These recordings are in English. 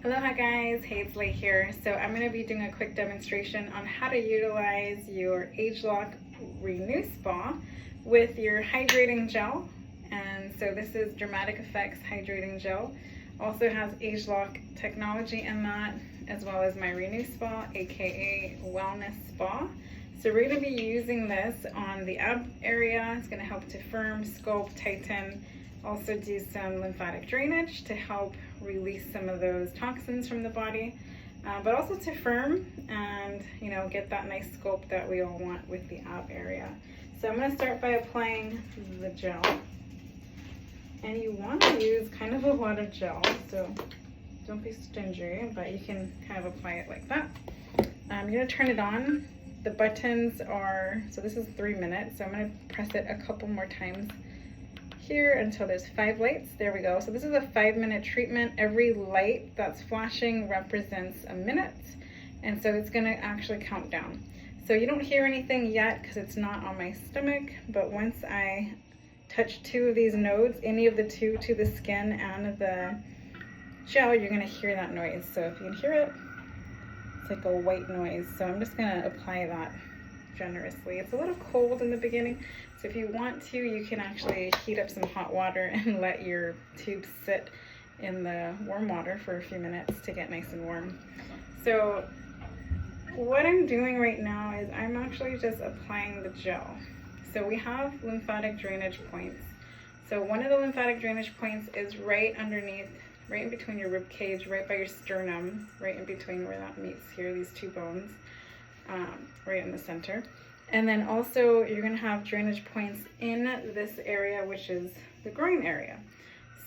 Aloha guys, Hazley here. So I'm going to be doing a quick demonstration on how to utilize your ageLOC Renu Spa with your hydrating gel. And so this is Dramatic Effects Hydrating Gel. Also has ageLOC technology in that, as well as my Renu Spa, aka Wellness Spa. So we're going to be using this on the ab area. It's going to help to firm, sculpt, tighten, also do some lymphatic drainage to help release some of those toxins from the body, but also to firm and get that nice sculpt that we all want with the ab area. So I'm going to start by applying the gel, and you want to use kind of a lot of gel, so don't be stingy, but you can kind of apply it like that. I'm going to turn it on. The buttons are, so this is 3 minutes, so I'm going to press it a couple more times here until there's 5 lights. There we go. So this is a 5-minute treatment. Every light that's flashing represents a minute, and so it's going to actually count down. So you don't hear anything yet because it's not on my stomach, but once I touch 2 of these nodes, any of the 2 to the skin and the gel, you're going to hear that noise. So if you can hear it, it's like a white noise. So I'm just going to apply that generously. It's a little cold in the beginning, so if you want to, you can actually heat up some hot water and let your tube sit in the warm water for a few minutes to get nice and warm. So what I'm doing right now is I'm actually just applying the gel. So we have lymphatic drainage points. So one of the lymphatic drainage points is right underneath, right in between your rib cage, right by your sternum, right in between where that meets here, these 2 bones. Right in the center. And then also you're going to have drainage points in this area, which is the groin area.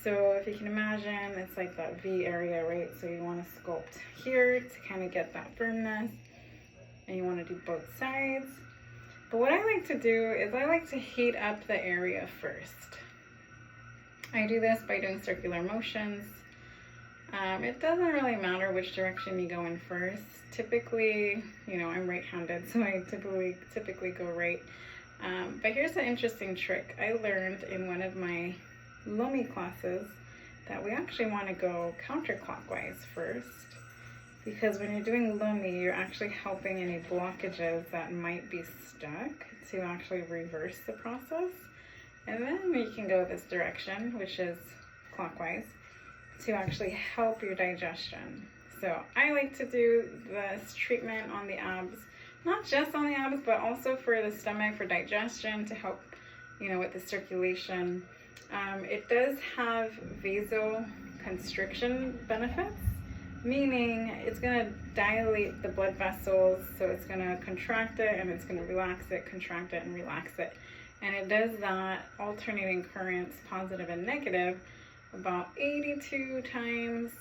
So if you can imagine, it's like that V area, right? So you want to sculpt here to kind of get that firmness, and you want to do both sides. But what I like to do is I like to heat up the area first. I do this by doing circular motions. It doesn't really matter which direction you go in first. Typically, I'm right-handed, so I typically go right. But here's an interesting trick. I learned in one of my Lomi classes that we actually want to go counterclockwise first, because when you're doing Lomi, you're actually helping any blockages that might be stuck to actually reverse the process. And then you can go this direction, which is clockwise, to actually help your digestion. So I like to do this treatment on the abs, not just on the abs, but also for the stomach, for digestion, to help, with the circulation. It does have vasoconstriction benefits, meaning it's going to dilate the blood vessels, so it's going to contract it and it's going to relax it, contract it and relax it. And it does that alternating currents, positive and negative, about 82 times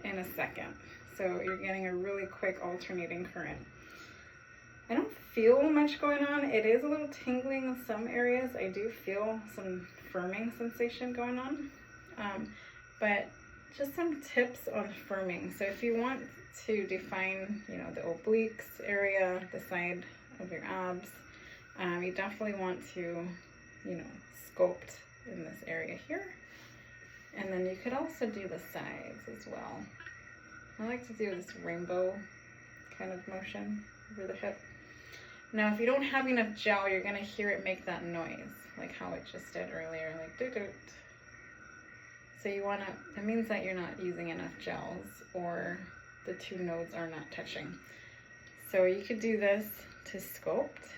in a second. So you're getting a really quick alternating current. I don't feel much going on. It is a little tingling in some areas. I do feel some firming sensation going on. But just some tips on firming. So if you want to define, the obliques area, the side of your abs, you definitely want to, sculpt in this area here. And then you could also do the sides as well. I like to do this rainbow kind of motion over the hip. Now, if you don't have enough gel, you're going to hear it make that noise, like how it just did earlier, like doot-doot. So you want to, that means that you're not using enough gels, or the 2 nodes are not touching. So you could do this to sculpt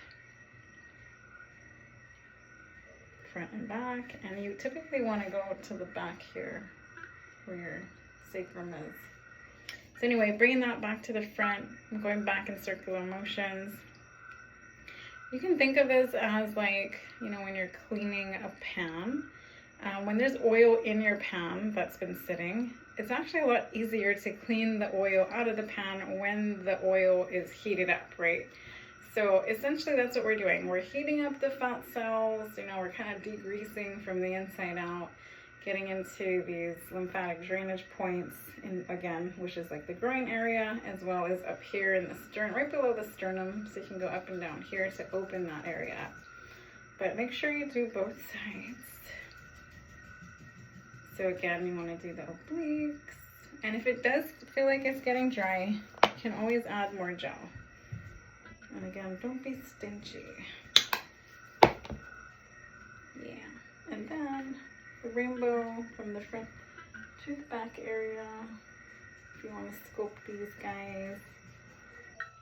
front and back, and you typically want to go to the back here where your sacrum is. So anyway, bringing that back to the front, I'm going back in circular motions. You can think of this as like, when you're cleaning a pan. When there's oil in your pan that's been sitting, it's actually a lot easier to clean the oil out of the pan when the oil is heated up, right? So essentially that's what we're doing. We're heating up the fat cells, we're kind of degreasing from the inside out, getting into these lymphatic drainage points, again, which is like the groin area, as well as up here in the sternum, right below the sternum, so you can go up and down here to open that area up. But make sure you do both sides. So again, you want to do the obliques. And if it does feel like it's getting dry, you can always add more gel. And again, don't be stingy. Yeah. And then the rainbow from the front to the back area. If you want to sculpt these guys,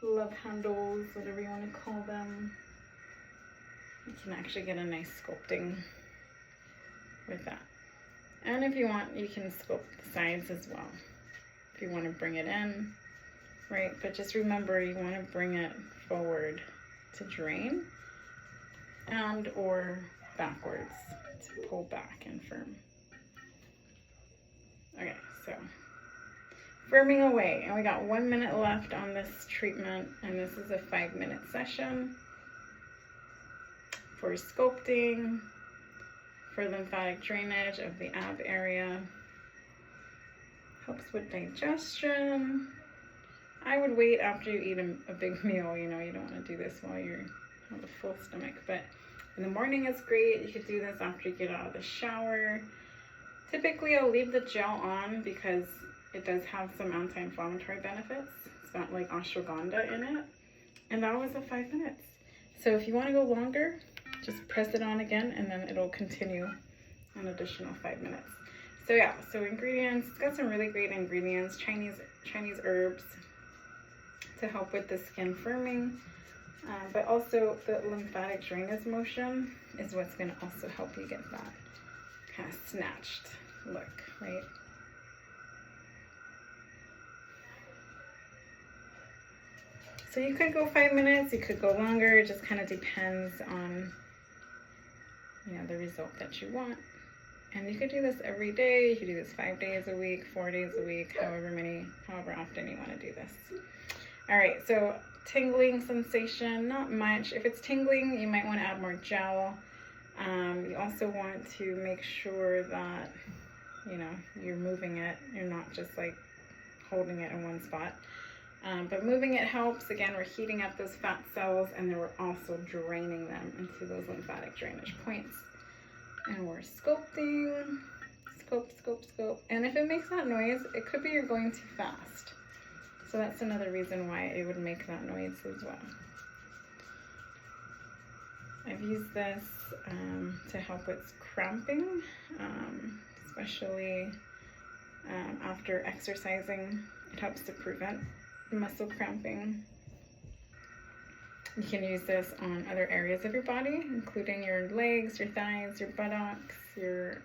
love handles, whatever you want to call them, you can actually get a nice sculpting with that. And if you want, you can sculpt the sides as well, if you want to bring it in, right? But just remember, you want to bring it forward to drain and or backwards to pull back and firm. Okay, so firming away, and we got 1 minute left on this treatment, and this is a 5-minute session for sculpting, for lymphatic drainage of the ab area, helps with digestion. I would wait after you eat a big meal, you know, you don't want to do this while you have a full stomach, but in the morning is great. You could do this after you get out of the shower. Typically I'll leave the gel on because it does have some anti-inflammatory benefits. It's got like ashwagandha in it, and that was 5 minutes. So if you want to go longer, just press it on again, and then it'll continue an additional 5 minutes. So yeah, so ingredients, it's got some really great ingredients, Chinese herbs to help with the skin firming, but also the lymphatic drainage motion is what's going to also help you get that kind of snatched look, right? So you could go 5 minutes, you could go longer, it just kind of depends on, you know, the result that you want. And you could do this every day, you could do this 5 days a week, 4 days a week, however often you want to do this. All right, so tingling sensation, not much. If it's tingling, you might want to add more gel. You also want to make sure that, you know, you're moving it, you're not just like holding it in one spot. But moving it helps. Again, we're heating up those fat cells, and then we're also draining them into those lymphatic drainage points. And we're sculpting, sculpt, sculpt, sculpt. And if it makes that noise, it could be you're going too fast. So that's another reason why it would make that noise as well. I've used this to help with cramping, especially after exercising. It helps to prevent muscle cramping. You can use this on other areas of your body, including your legs, your thighs, your buttocks, your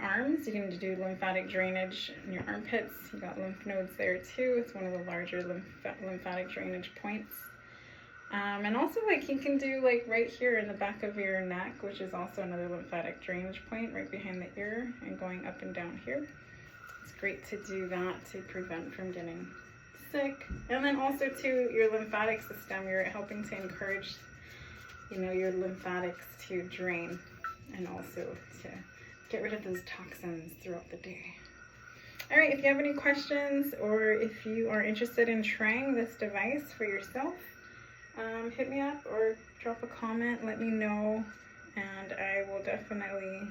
arms. You can do lymphatic drainage in your armpits. You got lymph nodes there too. It's one of the larger lymphatic drainage points. And also, like, you can do like right here in the back of your neck, which is also another lymphatic drainage point right behind the ear and going up and down here. It's great to do that to prevent from getting sick. And then also too, your lymphatic system, you're helping to encourage, you know, your lymphatics to drain, and also to get rid of those toxins throughout the day. All right, if you have any questions, or if you are interested in trying this device for yourself, hit me up or drop a comment, let me know, and I will definitely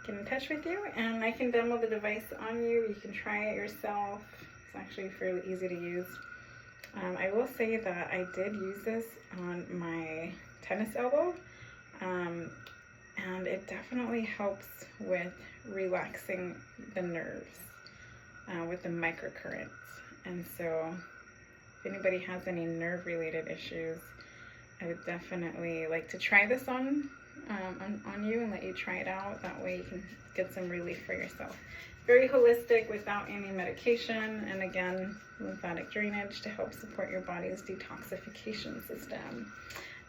get in touch with you, and I can demo the device on you. You can try it yourself. It's actually fairly easy to use. I will say that I did use this on my tennis elbow, and it definitely helps with relaxing the nerves with the microcurrents. And so if anybody has any nerve related issues, I would definitely like to try this on you and let you try it out. That way you can get some relief for yourself. Very holistic, without any medication, and again, lymphatic drainage to help support your body's detoxification system.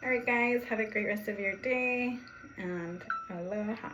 All right, guys, have a great rest of your day, and aloha.